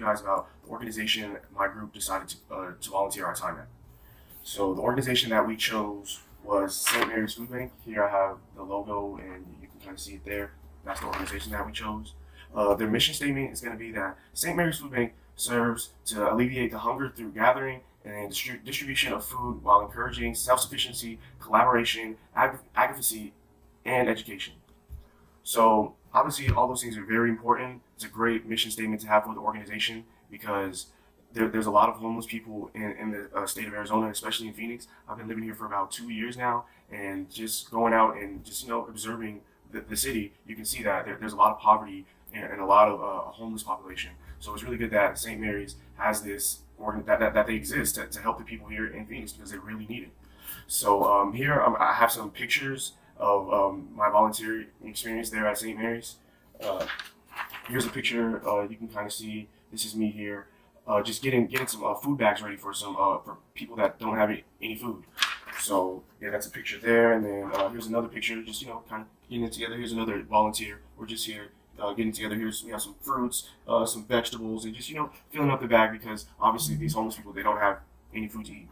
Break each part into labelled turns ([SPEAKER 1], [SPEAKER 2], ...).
[SPEAKER 1] guys about the organization my group decided to volunteer our time at. So the organization that we chose was St. Mary's Food Bank. Here I have the logo, and you can kind of see it there. That's the organization that we chose. Their mission statement is going to be that St. Mary's Food Bank serves to alleviate the hunger through gathering and distribution of food while encouraging self-sufficiency, collaboration, advocacy, and education. So obviously all those things are very important. It's a great mission statement to have for the organization because there's a lot of homeless people in the state of Arizona, especially in Phoenix. I've been living here for about 2 years now, and just going out and just observing the city, you can see that there's a lot of poverty and a lot of homeless population. So it's really good that St. Mary's has this that they exist to help the people here in Phoenix because they really need it. So here I have some pictures of my volunteer experience there at St. Mary's. Here's a picture. You can kind of see this is me here, just getting some food bags ready for some for people that don't have any food. So yeah, that's a picture there, and then here's another picture. Just kind of getting it together. Here's another volunteer. We're just here getting together. Here's some fruits, some vegetables, and just filling up the bag because obviously these homeless people, they don't have any food to eat.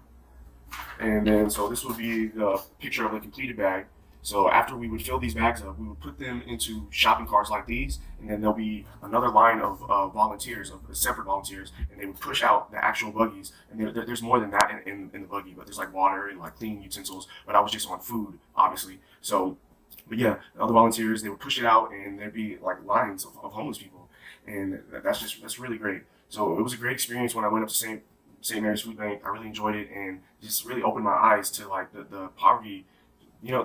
[SPEAKER 1] And then so this would be the picture of the completed bag. So after we would fill these bags up, we would put them into shopping carts like these, and then there'll be another line of volunteers, of separate volunteers, and they would push out the actual buggies. And there's more than that in the buggy, but there's like water and like cleaning utensils. But I was just on food, obviously. So, but yeah, the other volunteers, they would push it out, and there'd be like lines of homeless people, and that's really great. So it was a great experience when I went up to St. Mary's Food Bank. I really enjoyed it, and just really opened my eyes to like the poverty.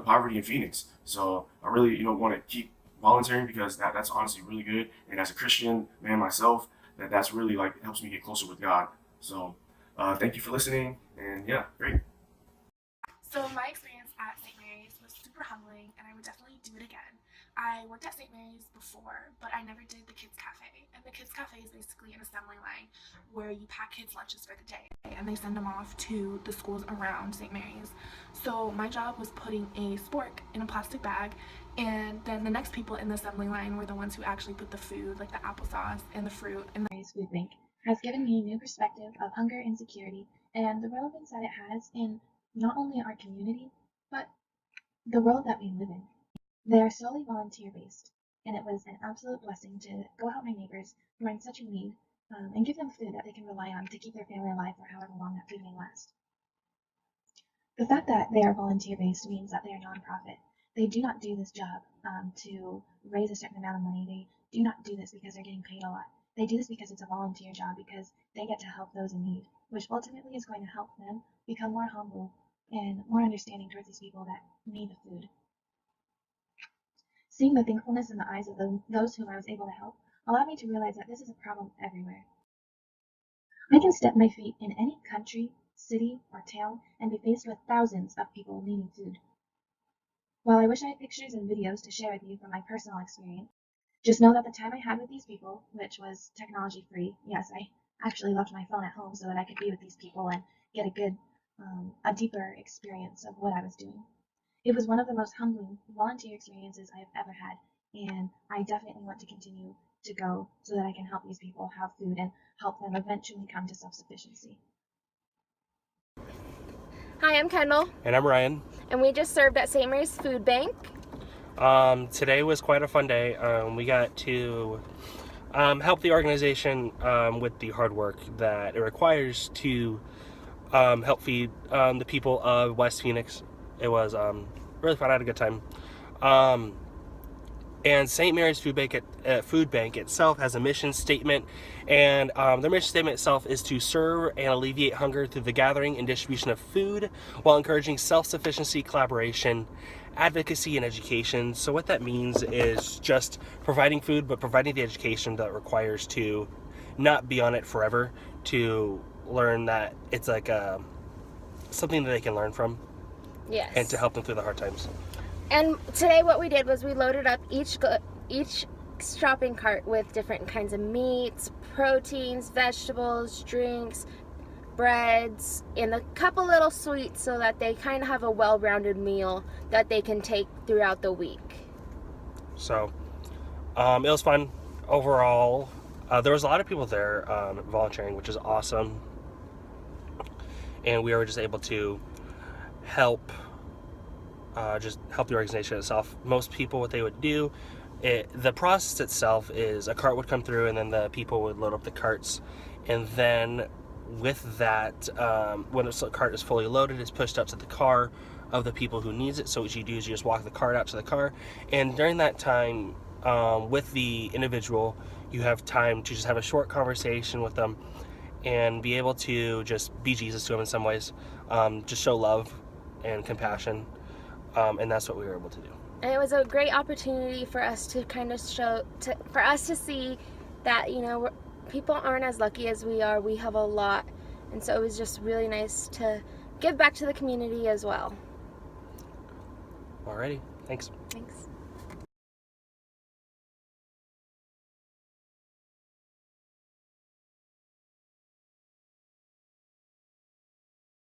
[SPEAKER 1] Poverty in Phoenix. So I really, want to keep volunteering because that's honestly really good. And as a Christian man myself, that's really like helps me get closer with God. So thank you for listening. And yeah, great.
[SPEAKER 2] So my experience at St. Mary's was super humbling, and I would definitely do it again. I worked at St. Mary's before, but I never did the Kids Cafe. And the Kids Cafe is basically an assembly line where you pack kids' lunches for the day, and they send them off to the schools around St. Mary's. So my job was putting a spork in a plastic bag, and then the next people in the assembly line were the ones who actually put the food, like the applesauce and the fruit. And
[SPEAKER 3] Mary's Food Bank has given me a new perspective of hunger insecurity and the relevance that it has in not only our community, but the world that we live in. They are solely volunteer-based, and it was an absolute blessing to go help my neighbors who are in such a need and give them food that they can rely on to keep their family alive for however long that food may last. The fact that they are volunteer-based means that they are nonprofit. They do not do this job to raise a certain amount of money. They do not do this because they're getting paid a lot. They do this because it's a volunteer job, because they get to help those in need, which ultimately is going to help them become more humble and more understanding towards these people that need the food. Seeing the thankfulness in the eyes of those whom I was able to help allowed me to realize that this is a problem everywhere. I can step my feet in any country, city, or town and be faced with thousands of people needing food. While I wish I had pictures and videos to share with you from my personal experience, just know that the time I had with these people, which was technology free, yes, I actually left my phone at home so that I could be with these people and get a deeper experience of what I was doing. It was one of the most humbling volunteer experiences I have ever had, and I definitely want to continue to go so that I can help these people have food and help them eventually come to self-sufficiency.
[SPEAKER 4] Hi, I'm Kendall.
[SPEAKER 5] And I'm Ryan.
[SPEAKER 4] And we just served at St. Mary's Food Bank.
[SPEAKER 5] Today was quite a fun day. We got to help the organization with the hard work that it requires to help feed the people of West Phoenix. It was really fun. I had a good time. And St. Mary's Food Bank itself has a mission statement, and their mission statement itself is to serve and alleviate hunger through the gathering and distribution of food while encouraging self-sufficiency, collaboration, advocacy, and education. So what that means is just providing food, but providing the education that it requires to not be on it forever, to learn that it's like something that they can learn from.
[SPEAKER 4] Yes.
[SPEAKER 5] And to help them through the hard times.
[SPEAKER 4] And today what we did was we loaded up each shopping cart with different kinds of meats, proteins, vegetables, drinks, breads, and a couple little sweets so that they kind of have a well-rounded meal that they can take throughout the week.
[SPEAKER 5] So, it was fun overall. There was a lot of people there volunteering, which is awesome. And we were just able to help the organization itself. Most people, what they would do, the process itself is a cart would come through, and then the people would load up the carts, and then with that, when the cart is fully loaded, it's pushed up to the car of the people who needs it. So what you do is you just walk the cart out to the car, and during that time, with the individual, you have time to just have a short conversation with them and be able to just be Jesus to them in some ways, just show love and compassion, and that's what we were able to do.
[SPEAKER 4] And it was a great opportunity for us to kind of for us to see that, you know, people aren't as lucky as we are. We have a lot. And so it was just really nice to give back to the community as well.
[SPEAKER 5] Alrighty, thanks.